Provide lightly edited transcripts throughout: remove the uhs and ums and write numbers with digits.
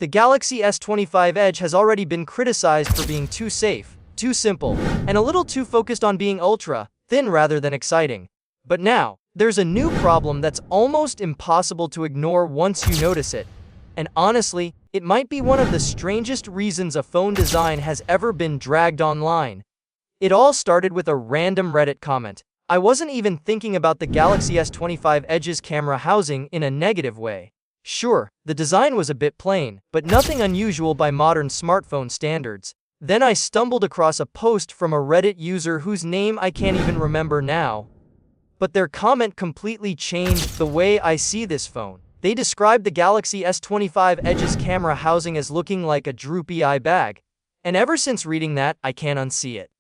The Galaxy S25 Edge has already been criticized for being too safe, too simple, and a little too focused on being ultra thin rather than exciting. But now, there's a new problem that's almost impossible to ignore once you notice it. And honestly, it might be one of the strangest reasons a phone design has ever been dragged online. It all started with a random Reddit comment. I wasn't even thinking about the Galaxy S25 Edge's camera housing in a negative way. Sure, the design was a bit plain, but nothing unusual by modern smartphone standards. Then I stumbled across a post from a Reddit user whose name I can't even remember now. But their comment completely changed the way I see this phone. They described the Galaxy S25 Edge's camera housing as looking like a droopy eye bag. And ever since reading that, I can't unsee it.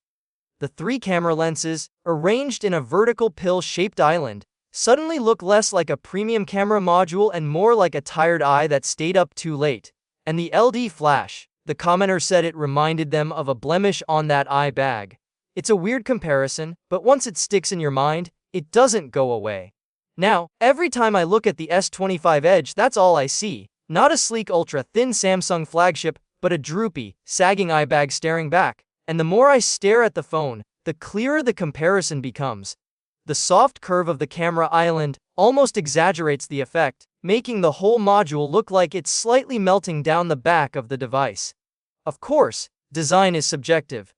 The three camera lenses, arranged in a vertical pill-shaped island, suddenly look less like a premium camera module and more like a tired eye that stayed up too late. And the LD flash, the commenter said it reminded them of a blemish on that eye bag. It's a weird comparison, but once it sticks in your mind, it doesn't go away. Now, every time I look at the S25 Edge, that's all I see. Not a sleek ultra-thin Samsung flagship, but a droopy, sagging eye bag staring back. And the more I stare at the phone, the clearer the comparison becomes. The soft curve of the camera island almost exaggerates the effect, making the whole module look like it's slightly melting down the back of the device. Of course, design is subjective.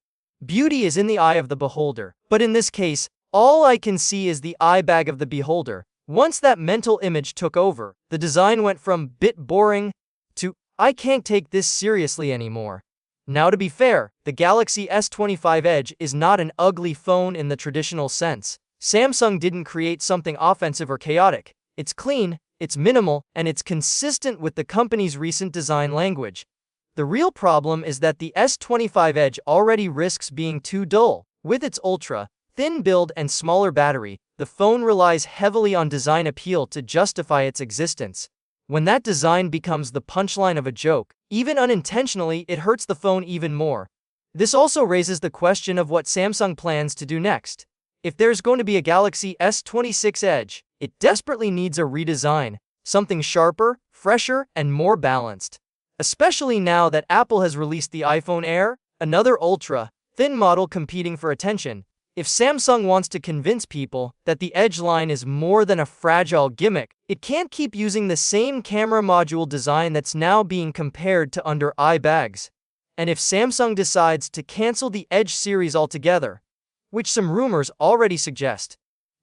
Beauty is in the eye of the beholder, but in this case, all I can see is the eye bag of the beholder. Once that mental image took over, the design went from bit boring to I can't take this seriously anymore. Now to be fair, the Galaxy S25 Edge is not an ugly phone in the traditional sense. Samsung didn't create something offensive or chaotic. It's clean, it's minimal, and it's consistent with the company's recent design language. The real problem is that the S25 Edge already risks being too dull. With its ultra-thin build and smaller battery, the phone relies heavily on design appeal to justify its existence. When that design becomes the punchline of a joke, even unintentionally, it hurts the phone even more. This also raises the question of what Samsung plans to do next. If there's going to be a Galaxy S26 Edge, it desperately needs a redesign, something sharper, fresher, and more balanced. Especially now that Apple has released the iPhone Air, another ultra-thin model competing for attention. If Samsung wants to convince people that the Edge line is more than a fragile gimmick, it can't keep using the same camera module design that's now being compared to under-eye bags. And if Samsung decides to cancel the Edge series altogether, which some rumors already suggest,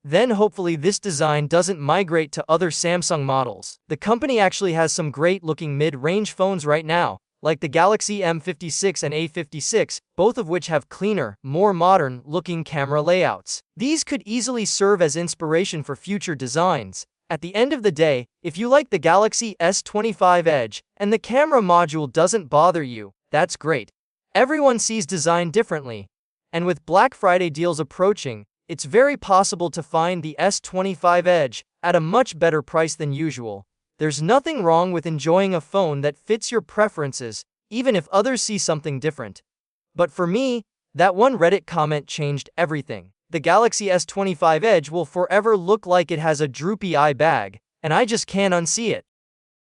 then hopefully this design doesn't migrate to other Samsung models. The company actually has some great-looking mid-range phones right now, like the Galaxy M56 and A56, both of which have cleaner, more modern-looking camera layouts. These could easily serve as inspiration for future designs. At the end of the day, if you like the Galaxy S25 Edge and the camera module doesn't bother you, that's great. Everyone sees design differently. And with Black Friday deals approaching, it's very possible to find the S25 Edge at a much better price than usual. There's nothing wrong with enjoying a phone that fits your preferences, even if others see something different. But for me, that one Reddit comment changed everything. The Galaxy S25 Edge will forever look like it has a droopy eye bag, and I just can't unsee it.